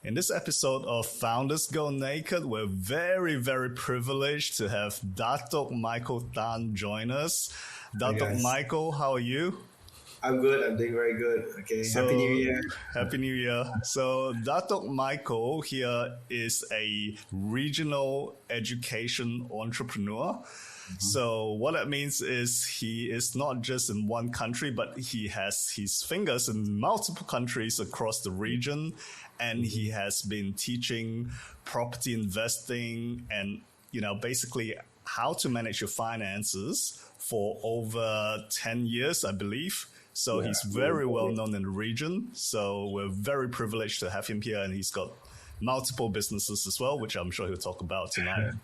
In this episode of Founders Go Naked, we're very, very privileged to have Dato Michael Tan join us. Dato Michael, how are you? I'm good. I'm doing very good. Okay. Happy New Year. Happy New Year. So Dato Michael here is a regional education entrepreneur. So what that means is he is not just in one country, but he has his fingers in multiple countries across the region. And he has been teaching property investing and, basically how to manage your finances for over 10 years, I believe. So he's very well known in the region. So we're very privileged to have him here. And he's got multiple businesses as well, which I'm sure he'll talk about tonight.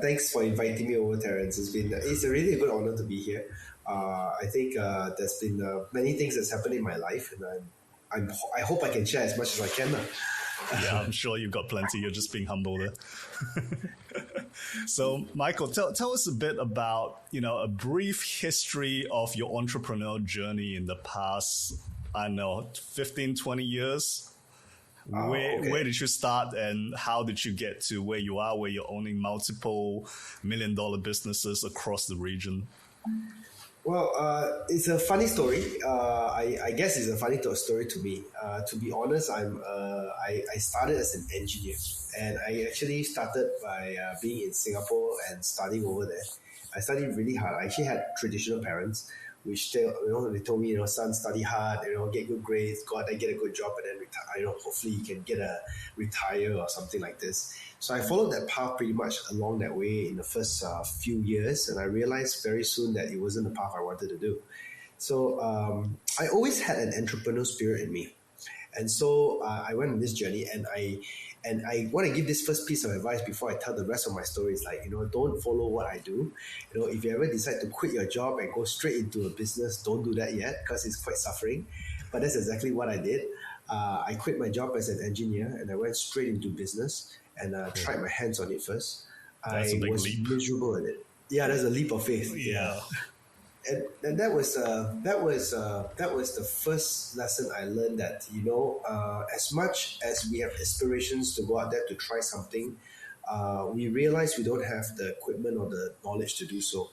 Thanks for inviting me over, Terence. It's a really good honor to be here. I think there's been many things that's happened in my life, and I hope I can share as much as I can. Yeah, I'm sure you've got plenty. You're just being humble there. So, Michael, tell us a bit about, a brief history of your entrepreneurial journey in the past, 15, 20 years. Where did you start and how did you get to where you are, where you're owning multiple $1 million businesses across the region? Well, it's a funny story. I guess it's a funny story to me. To be honest, I started as an engineer, and I actually started by being in Singapore and studying over there. I studied really hard. I actually had traditional parents, which they told me, son, study hard, get good grades, go out there, get a good job, and then retire. Hopefully you can retire or something like this. So I followed that path pretty much along that way in the first few years, and I realized very soon that it wasn't the path I wanted to do. So I always had an entrepreneurial spirit in me. And so I went on this journey, and I want to give this first piece of advice before I tell the rest of my story. Is don't follow what I do. If you ever decide to quit your job and go straight into a business, don't do that yet, because it's quite suffering. But that's exactly what I did. I quit my job as an engineer and I went straight into business and tried my hands on it first. That's a big was leap. Miserable at it. Yeah, that's a leap of faith. Yeah. And that was the first lesson I learned, that as much as we have aspirations to go out there to try something, we realize we don't have the equipment or the knowledge to do so.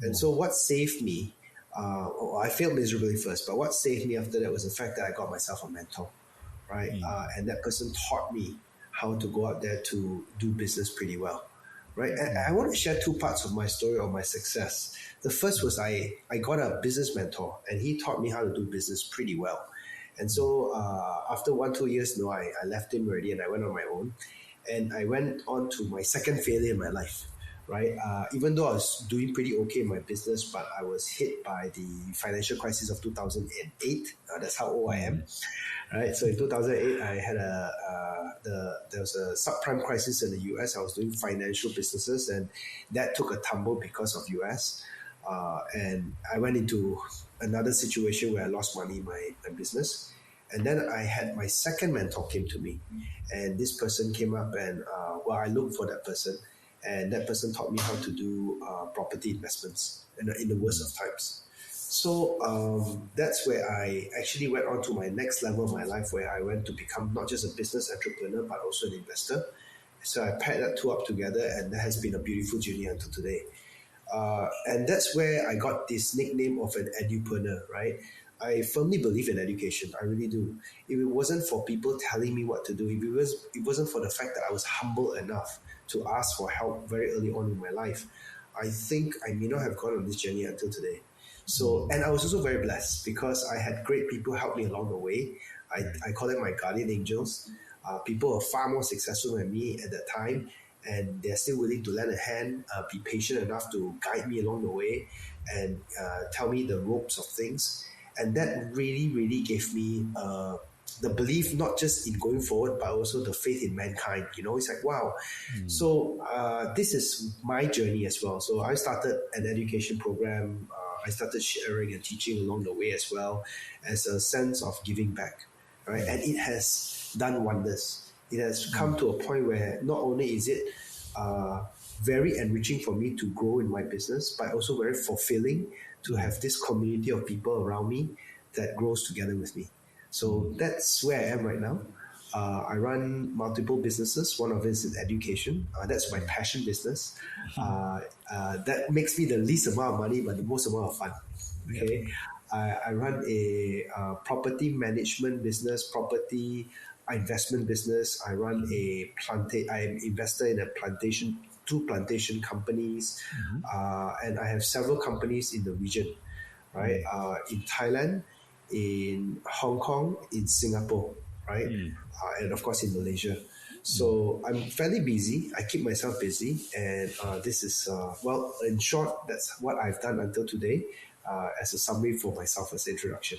And so what saved me, I failed miserably first, but what saved me after that was the fact that I got myself a mentor, right? And that person taught me how to go out there to do business pretty well. Right. And I want to share two parts of my story of my success. The first was I got a business mentor, and he taught me how to do business pretty well. And so after 1-2 years, I left him already and I went on my own. And I went on to my second failure in my life. Right. Even though I was doing pretty okay in my business, but I was hit by the financial crisis of 2008. That's how old I am. Right. So in 2008, I had there was a subprime crisis in the US. I was doing financial businesses, and that took a tumble because of US. And I went into another situation where I lost money in my business. And then I had my second mentor came to me, and this person came up and I looked for that person, and that person taught me how to do property investments in the worst of times. So that's where I actually went on to my next level of my life, where I went to become not just a business entrepreneur, but also an investor. So I paired that two up together, and that has been a beautiful journey until today. And that's where I got this nickname of an edupreneur, right? I firmly believe in education. I really do. If it wasn't for people telling me what to do, if it wasn't for the fact that I was humble enough to ask for help very early on in my life, I think I may not have gone on this journey until today. So, and I was also very blessed because I had great people help me along the way. I call them my guardian angels. People who are far more successful than me at that time, and they're still willing to lend a hand, be patient enough to guide me along the way and tell me the ropes of things. And that really, really gave me the belief, not just in going forward, but also the faith in mankind. It's like, wow. So this is my journey as well. So I started an education program. I started sharing and teaching along the way as well, as a sense of giving back, right? And it has done wonders. It has come to a point where not only is it very enriching for me to grow in my business, but also very fulfilling to have this community of people around me that grows together with me. So that's where I am right now. I run multiple businesses. One of it is in education. That's my passion business. That makes me the least amount of money, but the most amount of fun. Okay. I run a property management business, property investment business. I run I'm investor in a plantation, two plantation companies, and I have several companies in the region, right? In Thailand, in Hong Kong, in Singapore, right? And of course in Malaysia. So I'm fairly busy. I keep myself busy, and this is well, in short, that's what I've done until today. As a summary for myself as introduction.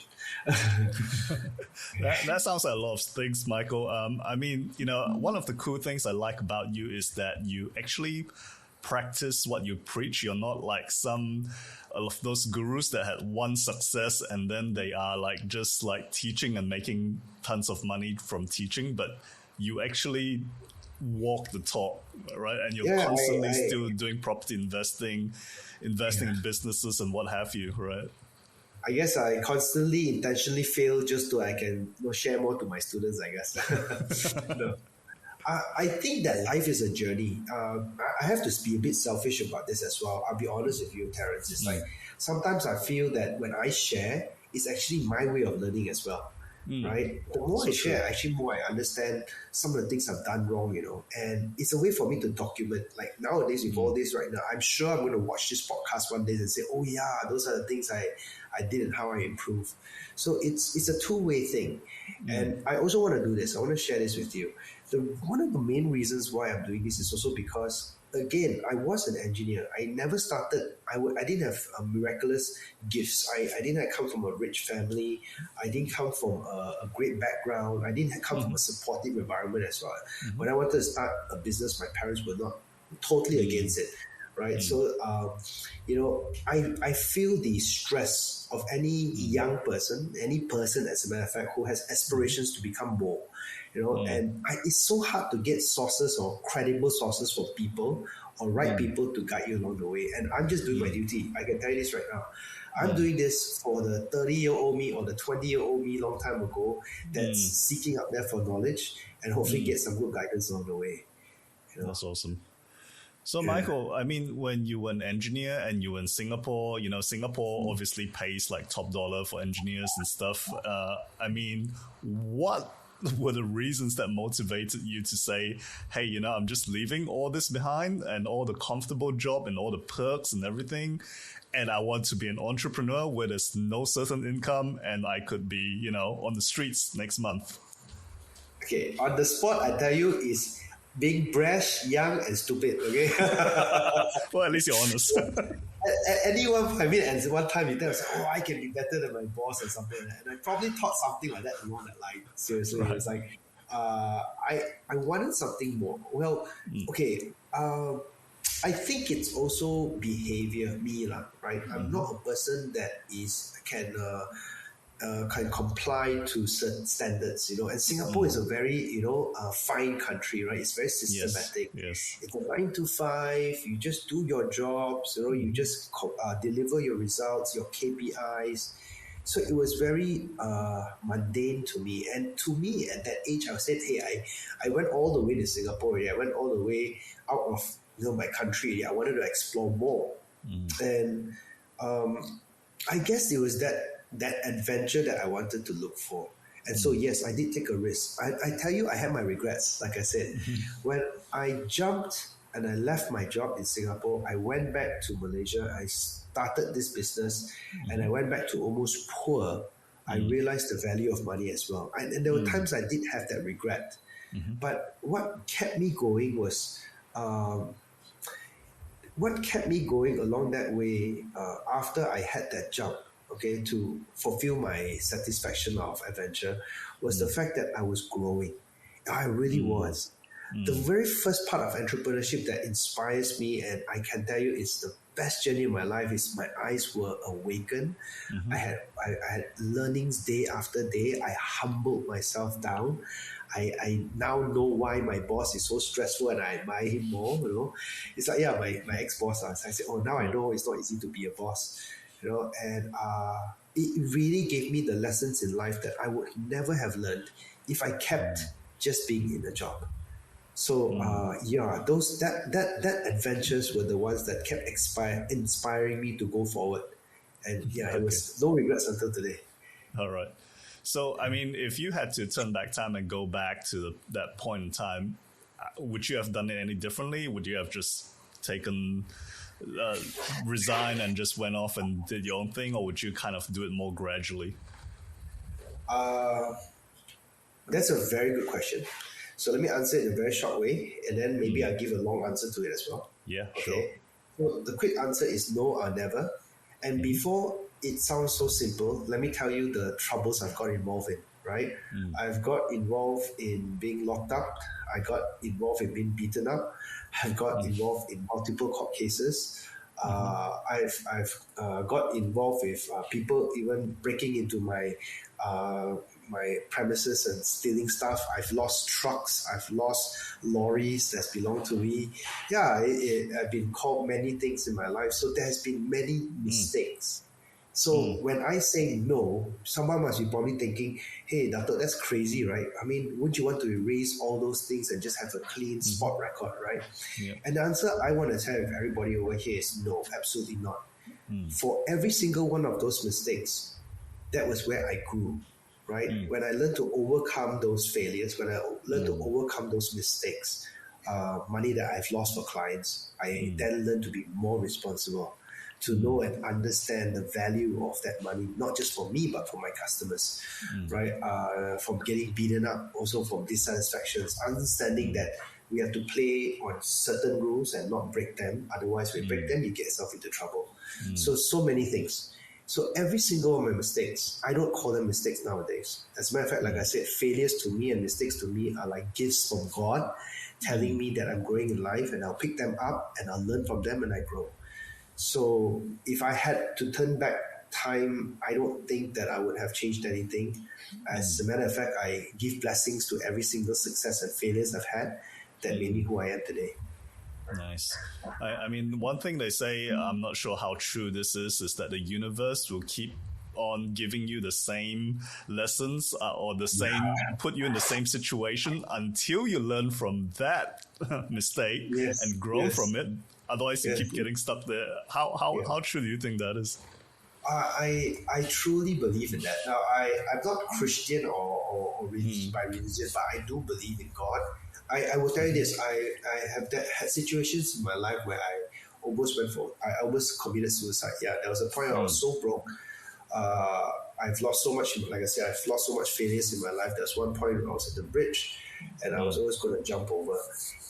That sounds like a lot of things, Michael. I mean, one of the cool things I like about you is that you actually practice what you preach. You're not like some of those gurus that had one success and then they are like just like teaching and making tons of money from teaching, but you actually walk the talk, right? And you're constantly still doing property investing in businesses and what have you, right? I guess I constantly intentionally fail just so I can share more to my students, I guess. No. I think that life is a journey. I have to be a bit selfish about this as well. I'll be honest with you, Terence. It's like sometimes I feel that when I share, it's actually my way of learning as well. Right? The more I share, actually more I understand some of the things I've done wrong, and it's a way for me to document. Like nowadays with all this right now, I'm sure I'm going to watch this podcast one day and say, oh yeah, those are the things I did and how I improved. So it's a two-way thing. And I also want to do this. I want to share this with you. One of the main reasons why I'm doing this is also because, again, I was an engineer. I never started, I didn't have miraculous gifts. I didn't come from a rich family. I didn't come from a great background. I didn't come from a supportive environment as well. When I wanted to start a business, my parents were not totally against it. Right. So, I feel the stress of any young person, any person, as a matter of fact, who has aspirations to become more, and it's so hard to get sources or credible sources for people or right people to guide you along the way. And I'm just doing my duty. I can tell you this right now. I'm doing this for the 30-year-old me or the 20-year-old me long time ago that's seeking out there for knowledge and hopefully get some good guidance along the way. That's awesome. So, Michael, I mean, when you were an engineer and you were in Singapore, Singapore obviously pays like top dollar for engineers and stuff. I mean, what were the reasons that motivated you to say, hey, I'm just leaving all this behind and all the comfortable job and all the perks and everything, and I want to be an entrepreneur where there's no certain income and I could be, on the streets next month? Okay, on the spot, I tell you, is being brash, young, and stupid. Okay. Well, at least you're honest. Anyone, at one time you tell us, oh, I can be better than my boss or something like that. And I probably thought something like that along that line. Seriously, right. It was like, I wanted something more. Well, okay. I think it's also behavior, right? I'm not a person that can comply to certain standards, and Singapore is a very, fine country, right? It's very systematic. Yes. It's a 9 to 5. You just do your jobs, you just deliver your results, your KPIs. So it was very mundane to me. And to me, at that age, I said, hey, I went all the way to Singapore. I went all the way out of my country. I wanted to explore more. And I guess it was that adventure that I wanted to look for. And so, yes, I did take a risk. I tell you, I had my regrets, like I said. When I jumped and I left my job in Singapore, I went back to Malaysia. I started this business and I went back to almost poor. I realized the value of money as well. And there were times I did have that regret. But what kept me going was... what kept me going along that way after I had that jump, to fulfill my satisfaction of adventure, was the fact that I was growing. I really was. The very first part of entrepreneurship that inspires me, and I can tell you it's the best journey of my life, is my eyes were awakened. I had learnings day after day. I humbled myself down. I now know why my boss is so stressful and I admire him more. It's like, my ex-boss. I said, oh, now I know it's not easy to be a boss. And it really gave me the lessons in life that I would never have learned if I kept just being in a job. So that adventures were the ones that kept inspiring me to go forward. And it Okay. was no regrets until today. All right. So, I mean, if you had to turn back time and go back to that point in time, would you have done it any differently? Would you have just taken, resigned and just went off and did your own thing, or would you kind of do it more gradually? That's a very good question. So let me answer it in a very short way, and then maybe I'll give a long answer to it as well. Yeah, Okay. sure. So the quick answer is no or never. And before it sounds so simple, let me tell you the troubles I've got involved in, right? I've got involved in being locked up. I got involved in being beaten up. I've got involved in multiple court cases. I've got involved with people even breaking into my premises and stealing stuff. I've lost trucks. I've lost lorries that belong to me. Yeah, I've been called many things in my life. So there has been many mistakes. So when I say no, someone must be probably thinking, hey, Dato, that's crazy, right? I mean, wouldn't you want to erase all those things and just have a clean spot record, right? Yeah. And the answer I want to tell everybody over here is no, absolutely not. For every single one of those mistakes, that was where I grew, right? When I learned to overcome those failures, when I learned to overcome those mistakes, money that I've lost for clients, I then learned to be more responsible, to know and understand the value of that money, not just for me, but for my customers, right? From getting beaten up, also from dissatisfactions, understanding that we have to play on certain rules and not break them. Otherwise, we break them, you get yourself into trouble. So many things. So every single one of my mistakes, I don't call them mistakes nowadays. As a matter of fact, like I said, failures to me and mistakes to me are like gifts from God, telling me that I'm growing in life, and I'll pick them up and I'll learn from them and I grow. So if I had to turn back time, I don't think that I would have changed anything. As a matter of fact, I give blessings to every single success and failures I've had that made me who I am today. Nice. I mean, one thing they say, I'm not sure how true this is that the universe will keep on giving you the same lessons or the same, put you in the same situation until you learn from that mistake and grow from it. Otherwise, you keep getting stuck there. How true do you think that is? I truly believe in that. Now, I'm not Christian or religious by religion, but I do believe in God. I will tell you this: I have had situations in my life where I almost committed suicide. Yeah, there was a point I was so broke. I've lost so much. Like I said, I've lost so much failures in my life. There was one point when I was at the bridge, and I was always going to jump over.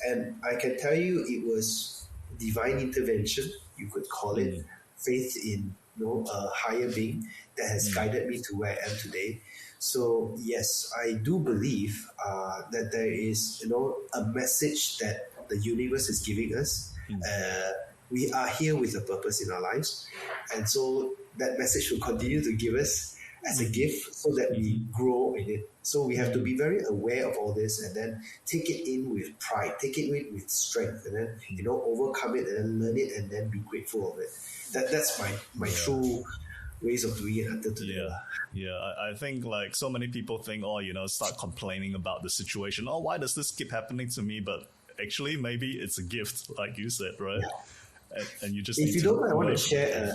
And I can tell you, it was divine intervention. You could call it faith in a higher being that has guided me to where I am today. So yes, I do believe that there is a message that the universe is giving us. We are here with a purpose in our lives, and so that message will continue to give us as a gift so that we grow in it. So we have to be very aware of all this and then take it in with pride, take it in with strength, and then overcome it and then learn it and then be grateful of it. That's my true ways of doing it until today. I think like so many people think, start complaining about the situation. Oh, why does this keep happening to me? But actually, maybe it's a gift, like you said, right? And you just if need you to don't mind, I want to learn share.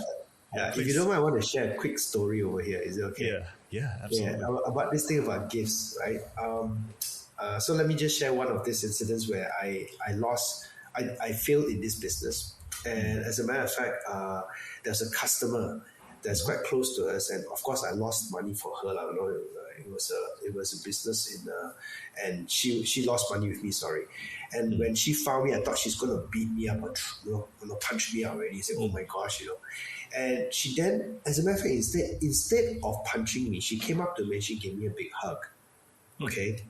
If you don't mind, I want to share a quick story over here. Is it okay? Yeah, absolutely. About this thing about gifts, right? So let me just share one of these incidents where I failed in this business. And as a matter of fact, there's a customer that's quite close to us, and of course I lost money for her. It was a business and she lost money with me. Sorry, and when she found me, I thought she's gonna beat me up or punch me out already. Say, oh my gosh, And she then, as a matter of fact, instead of punching me, she came up to me and she gave me a big hug. Okay.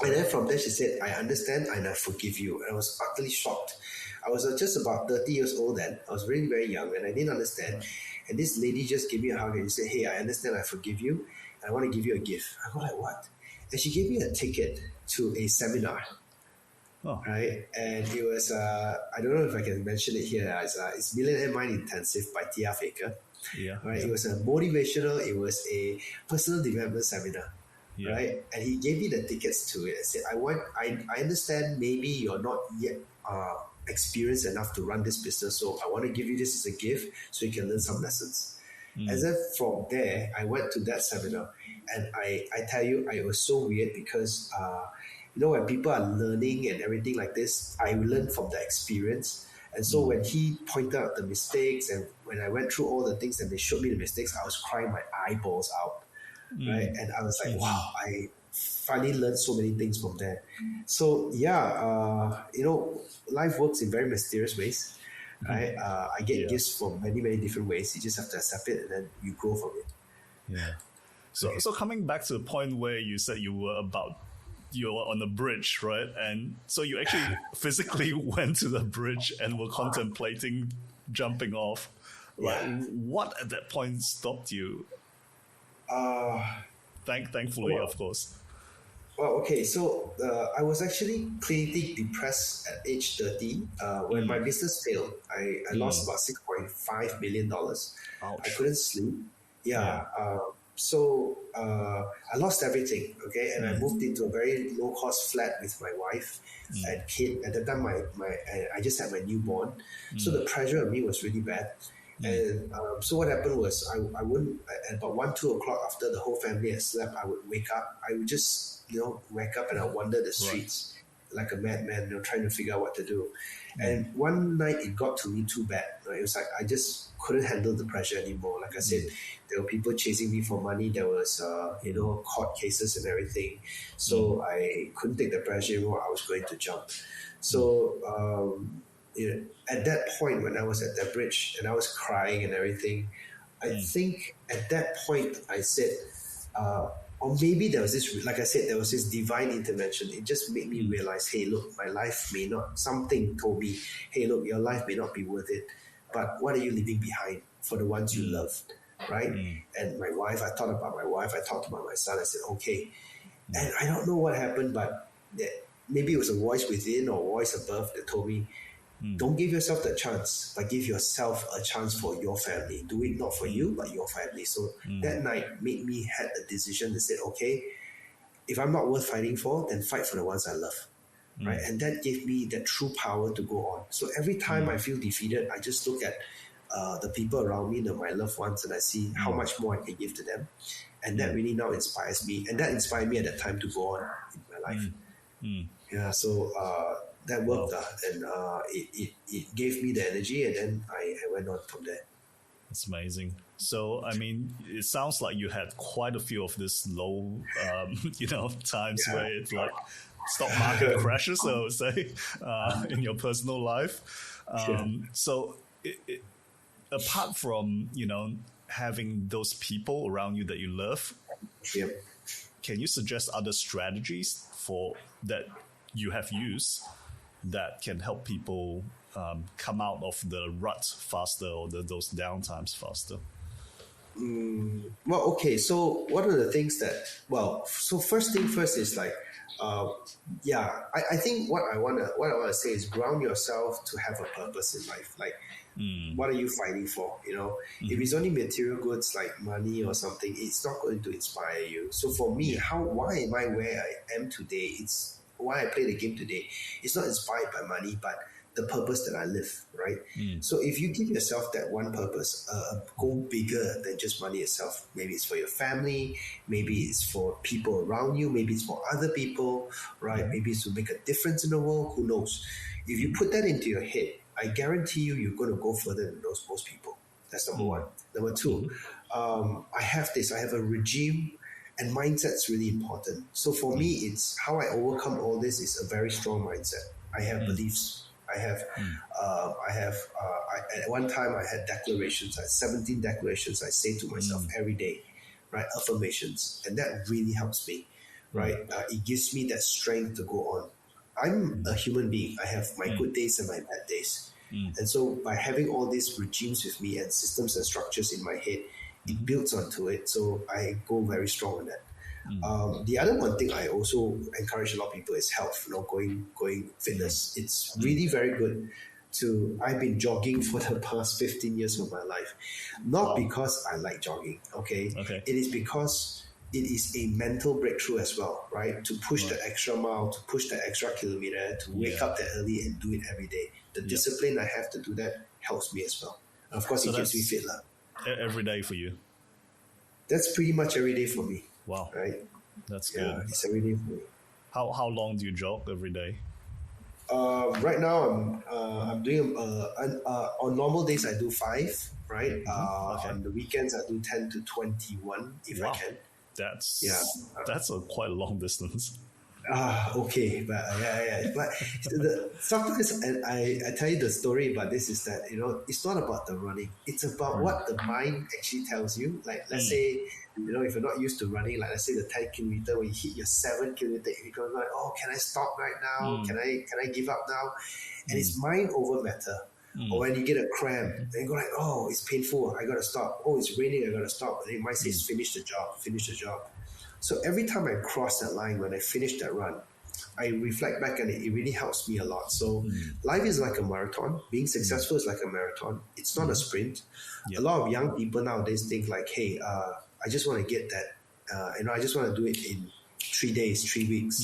And then from there she said, I understand and I forgive you. And I was utterly shocked. I was just about 30 years old then. I was really very young and I didn't understand. And this lady just gave me a hug and she said, hey, I understand, I forgive you. And I want to give you a gift. I go like, what? And she gave me a ticket to a seminar. Right? And it was, I don't know if I can mention it here. It's Millionaire Mind Intensive by Tia Faker. Right? It was a motivational, it was a personal development seminar. Yeah. right? And he gave me the tickets to it. I said, I understand maybe you're not yet experienced enough to run this business, so I want to give you this as a gift so you can learn some lessons. And then from there, I went to that seminar, and I tell you, it was so weird because when people are learning and everything like this, I learned from the experience. And so when he pointed out the mistakes, and when I went through all the things and they showed me the mistakes, I was crying my eyeballs out, right? And I was like, wow, I finally learned so many things from there. So yeah, life works in very mysterious ways. Right? I get gifts from many, many different ways. You just have to accept it, and then you grow from it. Yeah. So coming back to the point where you said you were on the bridge, right? And so you actually physically went to the bridge and were contemplating jumping off. Like, what at that point stopped you? Thankfully, of course. Well, okay, so I was actually clinically depressed at age 30 when my business failed. I lost about $6.5 million. Ouch. I couldn't sleep. So I lost everything, okay? And I moved into a very low-cost flat with my wife and kid. At that time, I just had my newborn. So the pressure on me was really bad. And so what happened was I wouldn't, at about 1, 2 o'clock after the whole family had slept, I would wake up. I would just, wake up and I wander the streets like a madman, trying to figure out what to do. And one night it got to me too bad. Right? It was like I just couldn't handle the pressure anymore. Like I said, there were people chasing me for money. There was, court cases and everything. So I couldn't take the pressure anymore. I was going to jump. So at that point when I was at that bridge and I was crying and everything, I think at that point I said, or maybe there was this, like I said, there was this divine intervention. It just made me realize, hey, look, my life may not, something told me, hey, look, your life may not be worth it, but what are you leaving behind for the ones you loved, right? And my wife, I thought about my wife, I talked about my son, I said, okay. And I don't know what happened, but maybe it was a voice within or a voice above that told me, don't give yourself that chance, but give yourself a chance for your family. Do it not for you, but your family. So that night made me had a decision that said, okay, if I'm not worth fighting for, then fight for the ones I love. Right? And that gave me that true power to go on. So every time I feel defeated, I just look at the people around me, my loved ones, and I see how much more I can give to them. And that really now inspires me. And that inspired me at that time to go on in my life. Yeah, so that worked, and it gave me the energy, and then I went on from there. It's amazing. So, I mean, it sounds like you had quite a few of this low, times where it's like stock market crashes, I would say, in your personal life. So, apart from, having those people around you that you love, can you suggest other strategies for that you have used that can help people come out of the rut faster or those downtimes faster? Well, okay. So one of the things so first thing first is like, I think what I want to say is ground yourself to have a purpose in life. Like, what are you fighting for? If it's only material goods like money or something, it's not going to inspire you. So for me, why am I where I am today? It's why I play the game today. It's not inspired by money, but the purpose that I live, right? So if you give yourself that one purpose, go bigger than just money itself. Maybe it's for your family, maybe it's for people around you, maybe it's for other people, right? Maybe it's to make a difference in the world, who knows? If you put that into your head, I guarantee you're going to go further than most people. That's number one. Number two, I have a regime, and mindset's really important. So for me, it's how I overcome all this is a very strong mindset. I have beliefs. At one time I had declarations. I had 17 declarations I say to myself every day, right? Affirmations. And that really helps me, right? It gives me that strength to go on. I'm a human being. I have my good days and my bad days. And so by having all these regimes with me and systems and structures in my head, it builds onto it. So I go very strong on that. The other one thing I also encourage a lot of people is health, going fitness. It's really very good I've been jogging for the past 15 years of my life. Not because I like jogging, okay? It is because it is a mental breakthrough as well, right? To push Right. the extra mile, to push the extra kilometer, to wake Yeah. up that early and do it every day. The Yep. discipline I have to do that helps me as well. And of course, So it keeps me that's fit. Lah. every day for you. That's pretty much every day for me, Wow. right? That's Yeah, good. it's every day for me. How long do you jog every day? Right now, I'm doing on normal days I do 5, right? Okay. On the weekends I do 10 to 21 if I Wow. can. That's Yeah. that's a quite long distance. Okay, but yeah. But sometimes, and I tell you the story about this is that it's not about the running. It's about what the mind actually tells you. Like let's say, if you're not used to running, like let's say the 10 kilometer, when you hit your 7 kilometer, you go like, oh, can I stop right now? Can I give up now? And it's mind over matter. Or when you get a cramp, and you go like, oh, it's painful, I gotta stop. Oh, it's raining, I gotta stop. And it might say, finish the job. So every time I cross that line, when I finish that run, I reflect back and it really helps me a lot. So life is like a marathon. Being successful is like a marathon. It's not a sprint. Yep. A lot of young people nowadays think like, hey, I just want to get that. I just want to do it in 3 days, 3 weeks.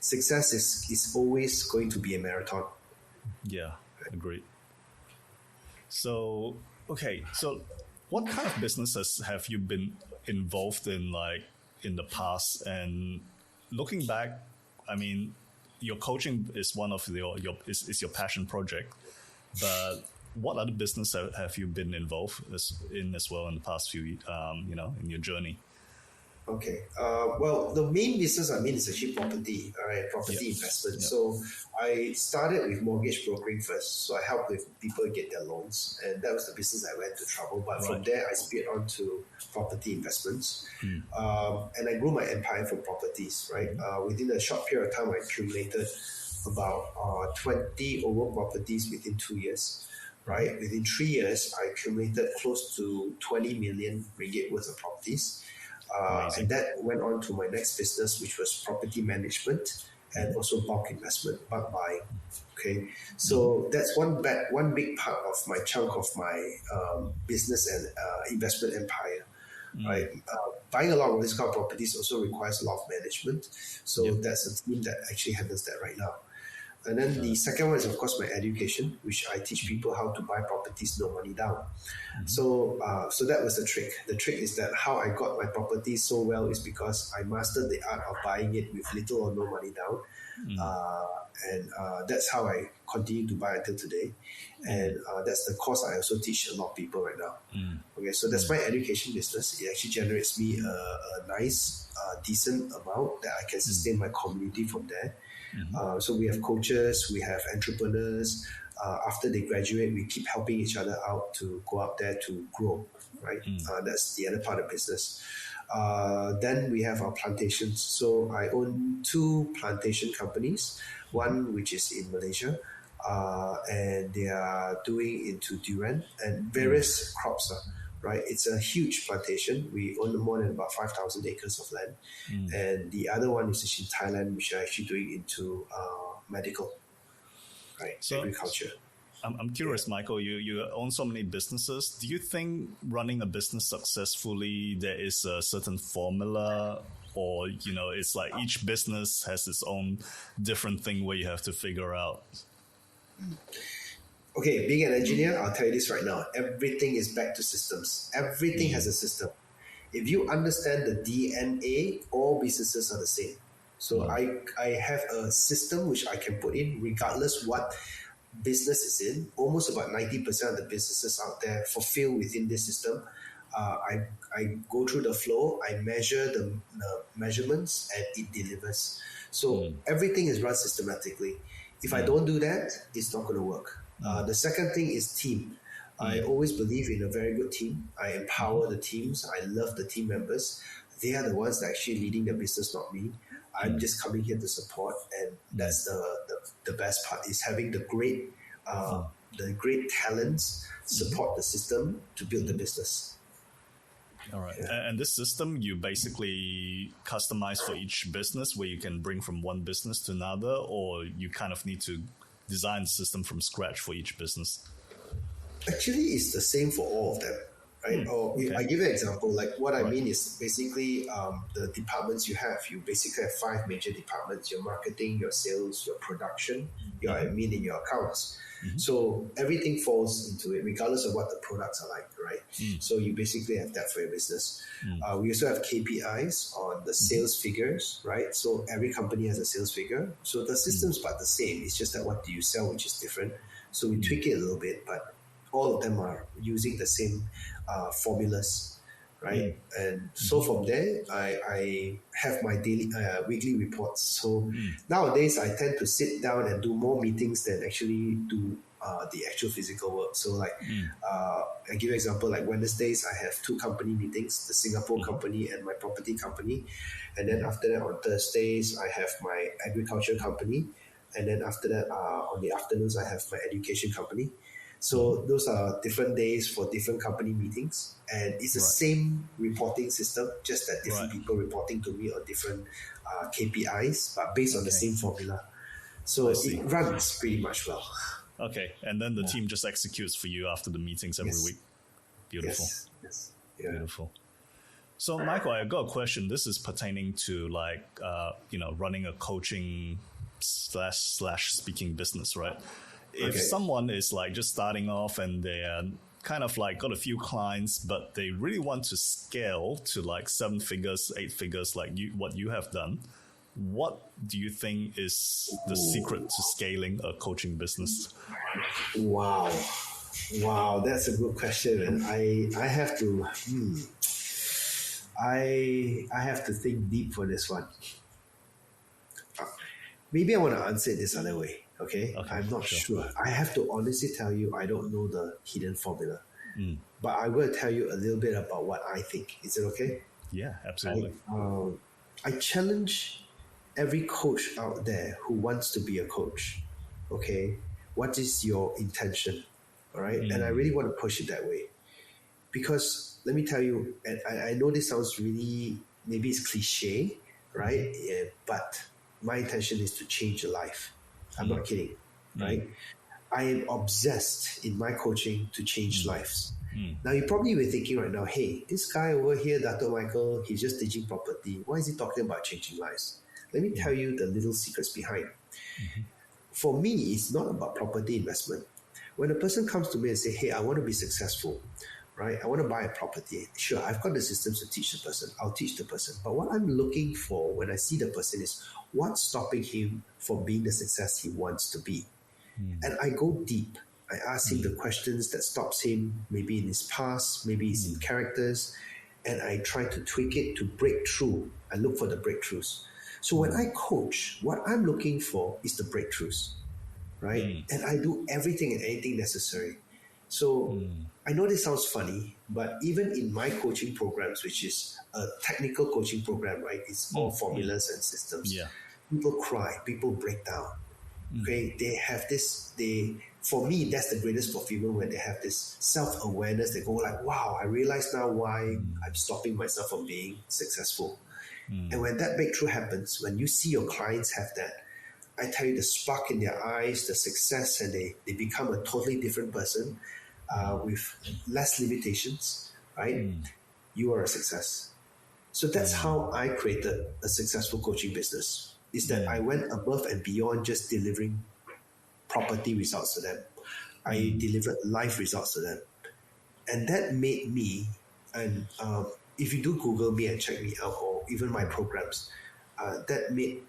Success is always going to be a marathon. Yeah, agreed. So, okay, so what kind of businesses have you been involved in, like in the past? And looking back, I mean, your coaching is one of is your passion project, but what other business have you been involved in as well in the past few, in your journey? Okay. Well, the main business I'm in is actually property, all right, property investment. So I started with mortgage brokering first. So I helped with people get their loans, and that was the business I went to trouble. But from there, I speared on to property investments, and I grew my empire from properties. Right. Within a short period of time, I accumulated about 20 over properties within 2 years. Right. Within 3 years, I accumulated close to 20 million ringgit worth of properties. And that went on to my next business, which was property management and also bulk investment, bulk buying. Okay, so that's one big part of my chunk of my business and investment empire. Right, buying a lot of these kind of properties also requires a lot of management. So that's a team that actually handles that right now. And then the second one is, of course, my education, which I teach people how to buy properties, no money down. So that was the trick. The trick is that how I got my properties so well is because I mastered the art of buying it with little or no money down. And that's how I continue to buy until today. And that's the course I also teach a lot of people right now. Okay, so that's my education business. It actually generates me a nice, decent amount that I can sustain my community from there. So we have coaches, we have entrepreneurs. After they graduate, we keep helping each other out to go out there to grow, right? That's the other part of business. Then we have our plantations. So I own 2 plantation companies, one which is in Malaysia, and they are doing into durian and various crops. Right, it's a huge plantation. We own more than about 5,000 acres of land, and the other one is in Thailand, which are actually doing into medical, right, So agriculture. I'm curious, Michael. You own so many businesses. Do you think running a business successfully there is a certain formula, or it's like each business has its own different thing where you have to figure out? Okay, being an engineer, I'll tell you this right now. Everything is back to systems. Everything has a system. If you understand the DNA, all businesses are the same. So I have a system which I can put in regardless what business is in. Almost about 90% of the businesses out there fulfill within this system. I go through the flow, I measure the measurements, and it delivers. So everything is run systematically. If I don't do that, it's not going to work. The second thing is team. I always believe in a very good team. I empower the teams. I love the team members. They are the ones that are actually leading the business, not me. I'm just coming here to support, and that's the best part is having the great talents support the system to build the business. All right. And this system you basically customize for each business, where you can bring from one business to another, or you kind of need to design the system from scratch for each business? Actually, it's the same for all of them. right? Or Okay. I give you an example. Like what I mean is basically the departments you have. You basically have 5 major departments: your marketing, your sales, your production, your admin, and your accounts. So everything falls into it, regardless of what the products are like, right? So you basically have that for your business. We also have KPIs on the sales figures, right? So every company has a sales figure. So the system's about the same. It's just that what do you sell, which is different. So we tweak it a little bit, but all of them are using the same formulas, right? And so from there, I have my daily, weekly reports. So nowadays, I tend to sit down and do more meetings than actually do the actual physical work. So like, I give you an example, like Wednesdays, I have 2 company meetings, the Singapore company and my property company. And then after that, on Thursdays, I have my agriculture company. And then after that, on the afternoons, I have my education company. So those are different days for different company meetings, and it's the same reporting system, just that different people reporting to me on different KPIs, but based on the same formula. So it runs pretty much well. Okay, and then the team just executes for you after the meetings every week. Beautiful. Yes. Yeah. Beautiful. So, Michael, I got a question. This is pertaining to like running a coaching slash speaking business, right? If someone is like just starting off and they're kind of like got a few clients, but they really want to scale to like 7 figures, 8 figures, like what you have done, what do you think is the secret to scaling a coaching business? Wow, that's a good question, and I have to I have to think deep for this one. Maybe I want to answer it this other way. Okay, I'm not sure. I have to honestly tell you, I don't know the hidden formula. But I will tell you a little bit about what I think. Is it okay? Yeah, absolutely. I challenge every coach out there who wants to be a coach. Okay, what is your intention? All right, and I really want to push it that way, because let me tell you, and I know this sounds really, maybe it's cliche, right? Yeah, but my intention is to change a life. I'm not kidding, right? I am obsessed in my coaching to change lives. Now, you probably were thinking right now, hey, this guy over here, Dato Michael, he's just teaching property. Why is he talking about changing lives? Let me tell you the little secrets behind. For me, it's not about property investment. When a person comes to me and say, hey, I want to be successful, right? I want to buy a property. Sure, I've got the systems to teach the person. I'll teach the person. But what I'm looking for when I see the person is what's stopping him from being the success he wants to be. And I go deep. I ask him the questions that stops him, maybe in his past, maybe it's in characters, and I try to tweak it to break through. I look for the breakthroughs. So when I coach, what I'm looking for is the breakthroughs, right? And I do everything and anything necessary. So I know this sounds funny, but even in my coaching programs, which is a technical coaching program, right? It's all formulas and systems. People cry, people break down. Okay, they have this, for me, that's the greatest fulfillment when they have this self-awareness. They go like, wow, I realize now why I'm stopping myself from being successful. And when that breakthrough happens, when you see your clients have that, I tell you, the spark in their eyes, the success, and they become a totally different person with less limitations, right? You are a success. So that's how I created a successful coaching business, is that I went above and beyond just delivering property results to them. I delivered life results to them. And that made me, and if you do Google me and check me out, or even my programs, that made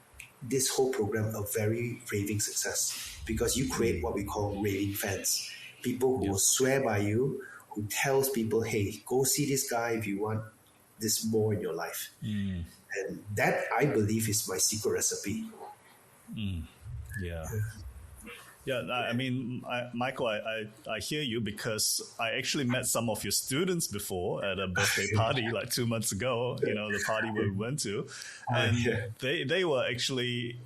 this whole program a very raving success, because you create what we call raving fans. People who will swear by you, who tells people, hey, go see this guy if you want this more in your life. And that, I believe, is my secret recipe. Yeah, I mean, Michael, I hear you, because I actually met some of your students before at a birthday party like 2 months ago, the party we went to. And they were actually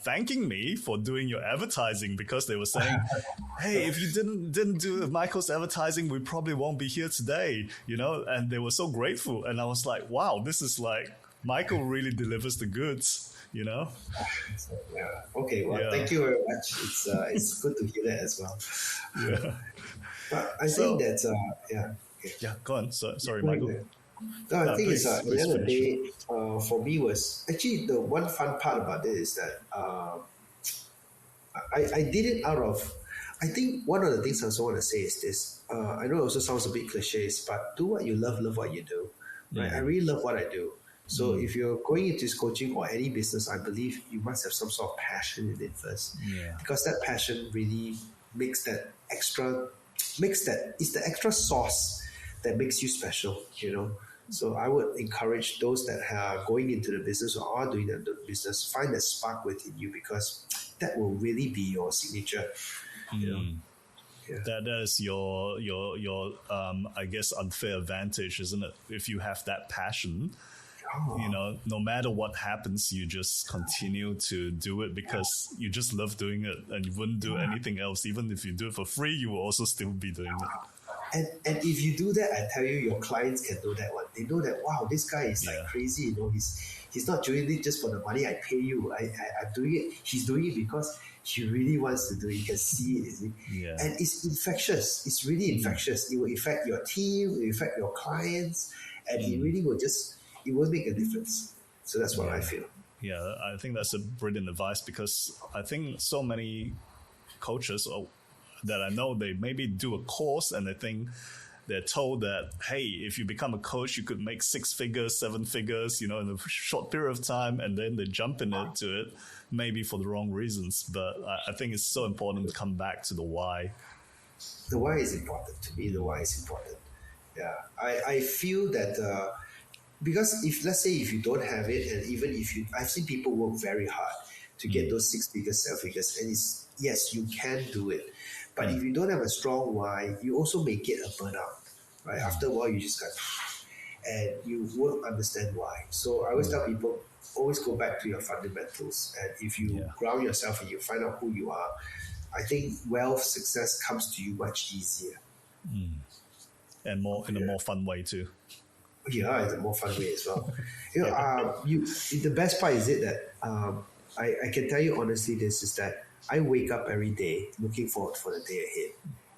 thanking me for doing your advertising, because they were saying, hey, if you didn't do Michael's advertising, we probably won't be here today, and they were so grateful. And I was like, wow, this is like, Michael really delivers the goods. Okay, well, thank you very much. It's good to hear that as well. But I think that Yeah, go on. Sorry, Going Michael. there. No, I think it's at the Please end of the finish. day, for me was actually the one fun part about it is that I did it out of. I think one of the things I also want to say is this. I know it also sounds a bit cliches, but do what you love what you do, right? I really love what I do. So if you're going into this coaching or any business, I believe you must have some sort of passion in it first, Yeah. because that passion really makes that makes that it's the extra sauce that makes you special, you know. So I would encourage those that are going into the business or are doing the business, find that spark within you, because that will really be your signature, you know. Yeah. That is your I guess unfair advantage, isn't it? If you have that passion, Oh, no matter what happens, you just continue to do it because you just love doing it, and you wouldn't do anything else. Even if you do it for free, you will also still be doing it. and if you do that, I tell you, your clients can know that one. They know that, wow, this guy is like Yeah. crazy. You know, he's not doing it just for the money I pay you. I'm doing it. He's doing it because he really wants to do it. You can see it, you see? Yeah. And it's infectious. It's really infectious. It will affect your team. It will affect your clients, and it really will it will make a difference. So that's what I feel. Yeah, I think that's a brilliant advice, because I think so many coaches that I know, they maybe do a course and they think they're told that, hey, if you become a coach, you could make 6 figures, 7 figures, in a short period of time, and then they jump into it, maybe for the wrong reasons. But I think it's so important to come back to the why. The why is important to me. The why is important. Yeah, I feel that because if, let's say, if you don't have it, and even if I've seen people work very hard to get those 6 figures, 7 figures, and it's, yes, you can do it, but if you don't have a strong why, you also may get a burnout, right? After a while, you just got, and you won't understand why. So I always tell people, always go back to your fundamentals, and if you ground yourself and you find out who you are, I think wealth, success comes to you much easier. And more in a more fun way too. Yeah, it's a more fun way as well. The best part is it that I can tell you honestly, this is that I wake up every day looking forward for the day ahead.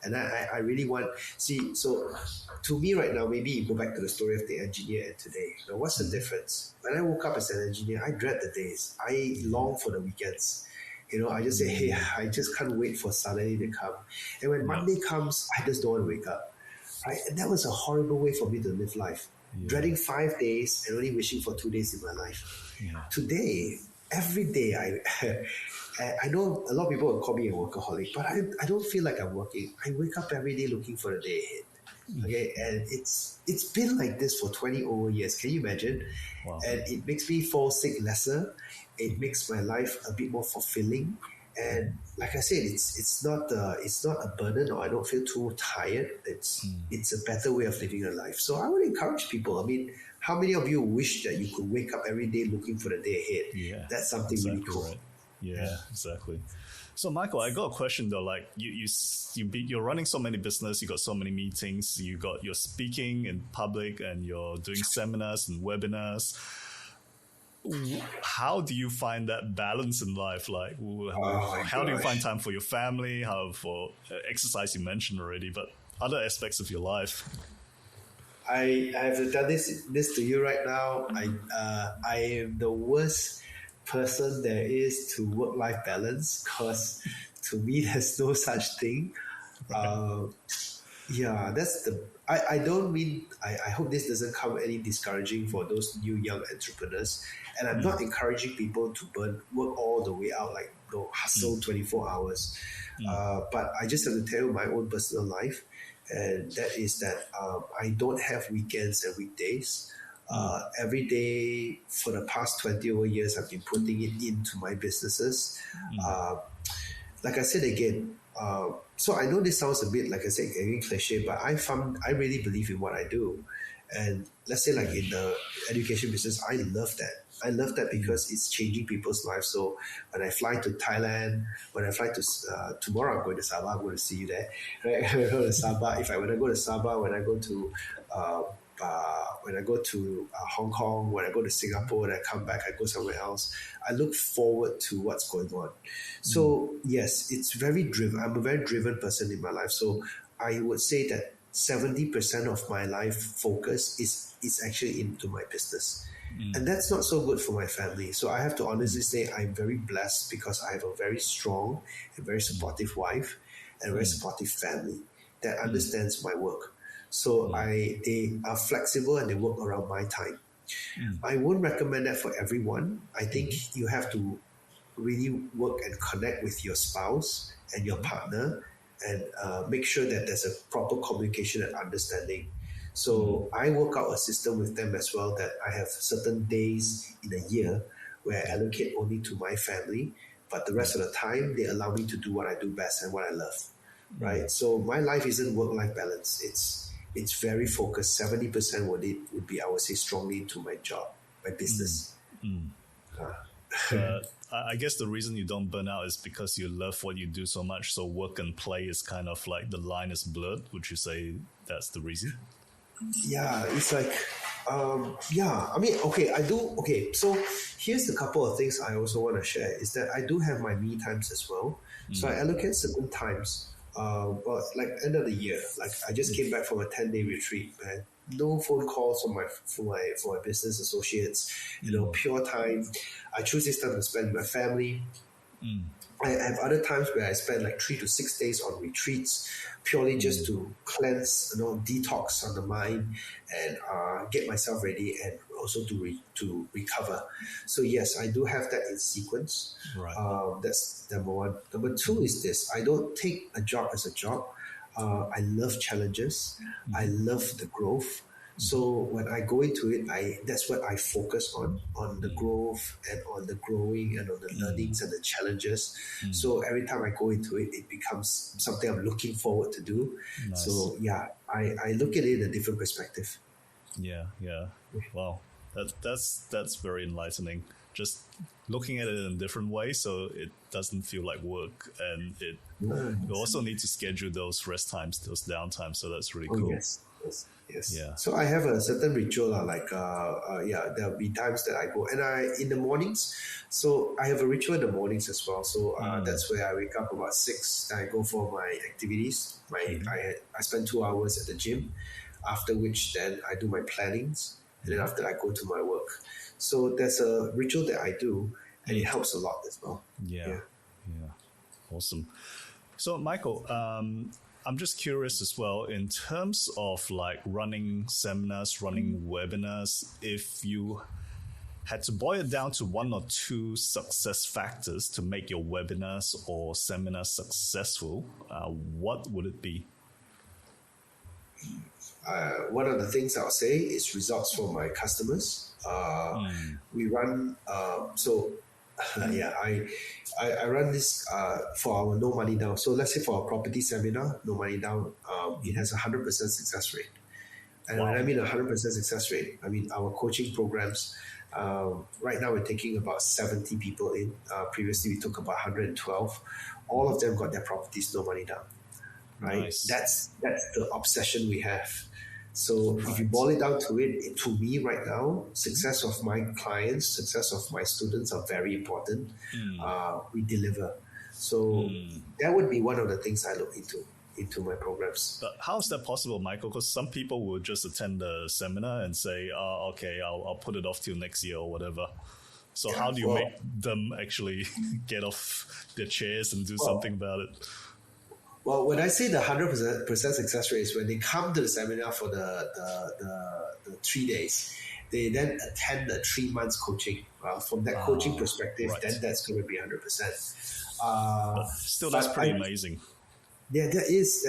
And I really want, see, so to me right now, maybe you go back to the story of the engineer and today. Now, what's the difference? When I woke up as an engineer, I dread the days. I long for the weekends. I just say, hey, I just can't wait for Saturday to come. And when Monday comes, I just don't want to wake up. Right? And that was a horrible way for me to live life. Dreading 5 days and only wishing for 2 days in my life. Today, every day, I know a lot of people will call me a workaholic, but I don't feel like I'm working. I wake up every day looking for the day ahead. Okay, and it's been like this for 20 over years. Can you imagine? Wow. And it makes me fall sick lesser. It makes my life a bit more fulfilling. And like I said, it's not a burden, or I don't feel too tired. It's a better way of living your life. So I would encourage people. I mean, how many of you wish that you could wake up every day looking for the day ahead? Yeah, that's something really cool. Right. Yeah, exactly. So, Michael, I got a question though. Like you're running so many business, you got so many meetings, you're speaking in public, and you're doing seminars and webinars. How do you find that balance in life? Like, how do you find time for your family? How for exercise? You mentioned already, but other aspects of your life. I have to tell this to you right now. I am the worst person there is to work-life balance, because to me there's no such thing. That's the. I don't mean. I hope this doesn't come any discouraging for those new young entrepreneurs. And I'm not encouraging people to work all the way out, like hustle 24 hours. But I just have to tell you my own personal life, and that is that I don't have weekends and weekdays. Every day for the past 20 over years, I've been putting it into my businesses. Like I said again, so I know this sounds a bit, like I said, getting cliche, but I really believe in what I do. And let's say, like in the education business, I love that. I love that because it's changing people's lives. So when I fly to Thailand, when I fly to tomorrow, I'm going to Sabah. I'm going to see you there. Right? When I go to Sabah, when I go to Sabah, when I go to Hong Kong, when I go to Singapore, when I come back, I go somewhere else. I look forward to what's going on. So yes, it's very driven. I'm a very driven person in my life. So I would say that 70% of my life focus is actually into my business. And that's not so good for my family. So I have to honestly say I'm very blessed because I have a very strong and very supportive wife and a very supportive family that understands my work. So they are flexible and they work around my time. I won't recommend that for everyone. I think you have to really work and connect with your spouse and your partner and make sure that there's a proper communication and understanding. So I work out a system with them as well that I have certain days in a year where I allocate only to my family, but the rest of the time they allow me to do what I do best and what I love, right? So my life isn't work-life balance. It's very focused. 70% would be, I would say, strongly into my job, my business. I guess the reason you don't burn out is because you love what you do so much. So work and play is kind of like the line is blurred. Would you say that's the reason? Yeah, it's like, I mean, okay, so here's a couple of things I also want to share is that I do have my me times as well. So I allocate certain times, like end of the year, like I just came back from a 10-day retreat, man. No phone calls for my business associates, pure time. I choose this time to spend with my family. I have other times where I spend like 3 to 6 days on retreats, purely just to cleanse, detox on the mind and get myself ready and also to recover. So yes, I do have that in sequence. Right. That's number one. Number two is this: I don't take a job as a job. I love challenges. I love the growth. So when I go into it, that's what I focus on the growth and on the growing and on the learnings and the challenges. So every time I go into it, it becomes something I'm looking forward to do. Nice. So yeah, I look at it in a different perspective. Yeah. Wow, that's very enlightening. Just looking at it in a different way, so it doesn't feel like work, and you also need to schedule those rest times, those downtimes. So that's really cool. Yes. Yeah. So I have a certain ritual, there'll be times that I go and in the mornings. So I have a ritual in the mornings as well. So that's where I wake up about 6. I go for my activities. I spend 2 hours at the gym, after which then I do my plannings, and then after I go to my work. So there's a ritual that I do, and it helps a lot as well. Yeah. Awesome. So Michael, I'm just curious as well, in terms of like running seminars, running webinars, if you had to boil it down to 1 or 2 success factors to make your webinars or seminars successful, what would it be? One of the things I'll say is results from my customers. We run, I run this for our no money down. So let's say for our property seminar, no money down, it has 100% success rate. And when I mean 100% success rate, I mean our coaching programs. Right now we're taking about 70 people in. Previously we took about 112. All of them got their properties no money down. Right? Nice. That's the obsession we have. So if you boil it down to it, to me right now, success of my clients, success of my students are very important. We deliver. So that would be one of the things I look into my programs. But how is that possible, Michael? Because some people will just attend the seminar and say, okay, I'll put it off till next year or whatever. So how do you make them actually get off their chairs and do something about it? Well, when I say the 100% success rate is when they come to the seminar for the 3 days, they then attend the 3 months coaching. From that coaching perspective, then that's going to be 100%. But still, that's pretty amazing. Yeah, that is.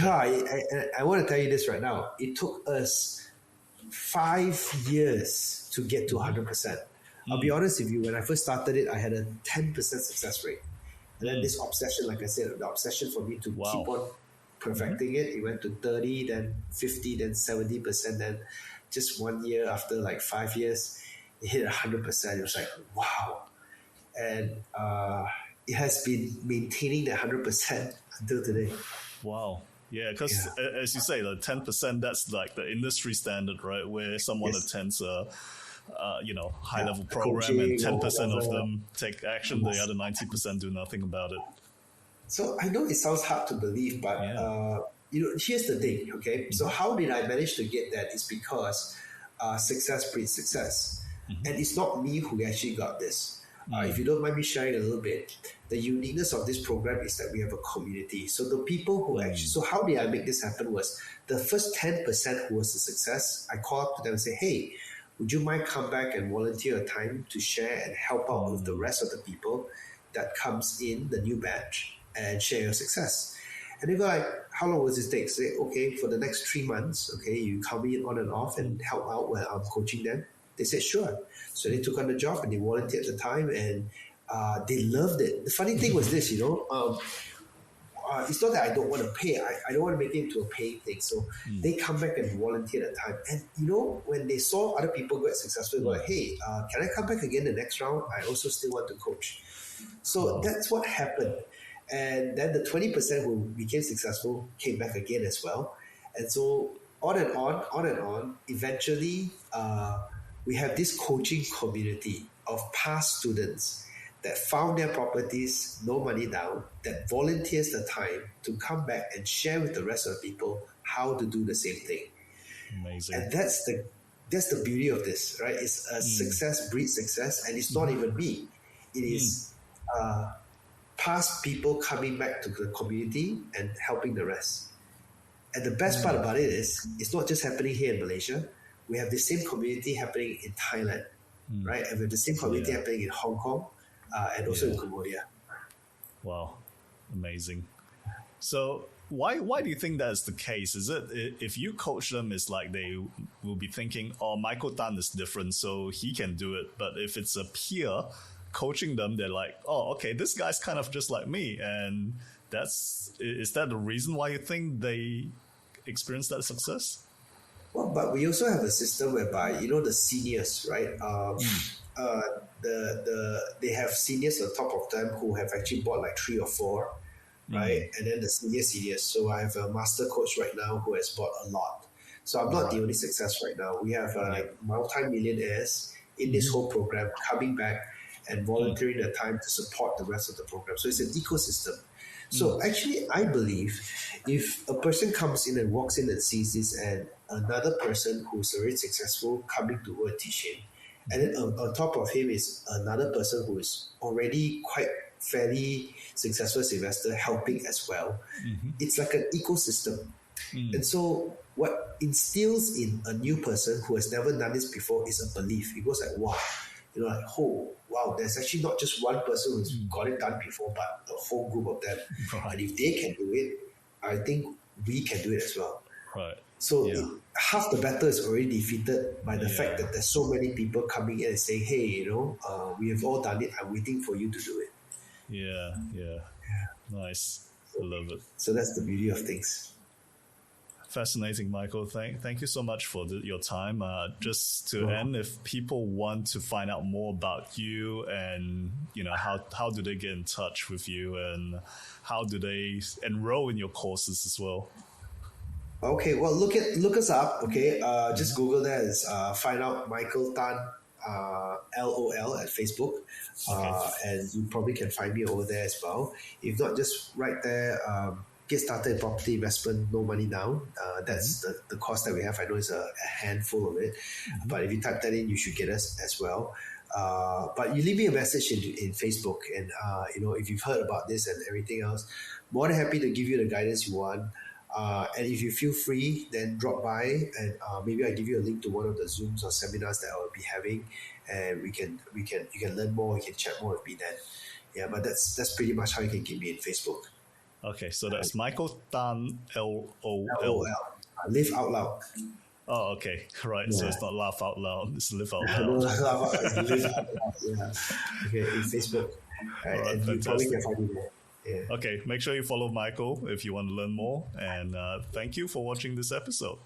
I want to tell you this right now. It took us 5 years to get to 100%. I'll be honest with you. When I first started it, I had a 10% success rate. And then this obsession, like I said, the obsession for me to keep on perfecting it went to 30, then 50, then 70%. Then just 1 year after like 5 years, it hit 100%. It was like, wow. And it has been maintaining the 100% until today. Wow. Yeah, because as you say, the 10%, that's like the industry standard, right? Where someone attends a high-level program and 10% of them take action, the other 90% do nothing about it. So I know it sounds hard to believe, but here's the thing, okay? So how did I manage to get that? Is because success breeds success. And it's not me who actually got this. If you don't mind me sharing a little bit, the uniqueness of this program is that we have a community. So the people who actually, so how did I make this happen was the first 10% who was a success, I called up to them and say, hey, would you mind come back and volunteer your time to share and help out with the rest of the people that comes in the new batch and share your success? And they go like, how long will this take? Say, okay, for the next 3 months, okay, you come in on and off and help out while I'm coaching them. They said, sure. So they took on the job and they volunteered the time and they loved it. The funny thing was this, it's not that I don't want to pay. I don't want to make it into a paying thing. So they come back and volunteer the time. And, when they saw other people get successful, they go like, hey, can I come back again the next round? I also still want to coach. So that's what happened. And then the 20% who became successful came back again as well. And so on and on, eventually we have this coaching community of past students that found their properties, no money down, that volunteers the time to come back and share with the rest of the people how to do the same thing. Amazing. And that's the beauty of this, right? It's a success breeds success, and it's not even me. It is past people coming back to the community and helping the rest. And the best part about it is, it's not just happening here in Malaysia. We have the same community happening in Thailand, right? And we have the same community happening in Hong Kong and also in Cambodia. Wow, amazing. So why do you think that's the case? Is it if you coach them, it's like they will be thinking, oh, Michael Tan is different, so he can do it. But if it's a peer coaching them, they're like, oh, okay, this guy's kind of just like me. And is that the reason why you think they experience that success? Well, but we also have a system whereby, the seniors, right? They have seniors on top of them who have actually bought like 3 or 4, right? And then the seniors. So I have a master coach right now who has bought a lot. So I'm not the only success right now. We have like multi-millionaires in this whole program coming back and volunteering their time to support the rest of the program. So it's an ecosystem. So actually, I believe if a person comes in and walks in and sees this, and another person who's already successful coming to go and teach him, and then on top of him is another person who is already quite fairly successful as investor helping as well. It's like an ecosystem. And so what instills in a new person who has never done this before is a belief. It goes like, wow. Like, oh, wow, there's actually not just one person who's got it done before, but a whole group of them. Right. And if they can do it, I think we can do it as well. Right. So half the battle is already defeated by the fact that there's so many people coming in and saying, hey, we have all done it. I'm waiting for you to do it. Yeah. Nice. I love it. So that's the beauty of things. Fascinating, Michael. Thank you so much for your time. Just to end, if people want to find out more about you and how do they get in touch with you and how do they enroll in your courses as well? Okay, well look us up. Okay, just Google that. Find out Michael Tan LOL at Facebook, and you probably can find me over there as well. If not, just right there. Get started in property investment, no money down. That's the course that we have. I know it's a handful of it, but if you type that in, you should get us as well. But you leave me a message in Facebook, and if you've heard about this and everything else, more than happy to give you the guidance you want. And if you feel free, then drop by and maybe I give you a link to one of the Zooms or seminars that I will be having, and you can learn more. You can chat more with me then. Yeah, but that's pretty much how you can get me in Facebook. Okay, so that's Michael Tan LOL. Live out loud. Oh, okay, right. Yeah. So it's not laugh out loud; it's live out loud. No, laugh out loud. Live out loud. Yeah. Okay, in Facebook. All right, and you probably can find me there. Yeah. Okay, make sure you follow Michael if you want to learn more. And thank you for watching this episode.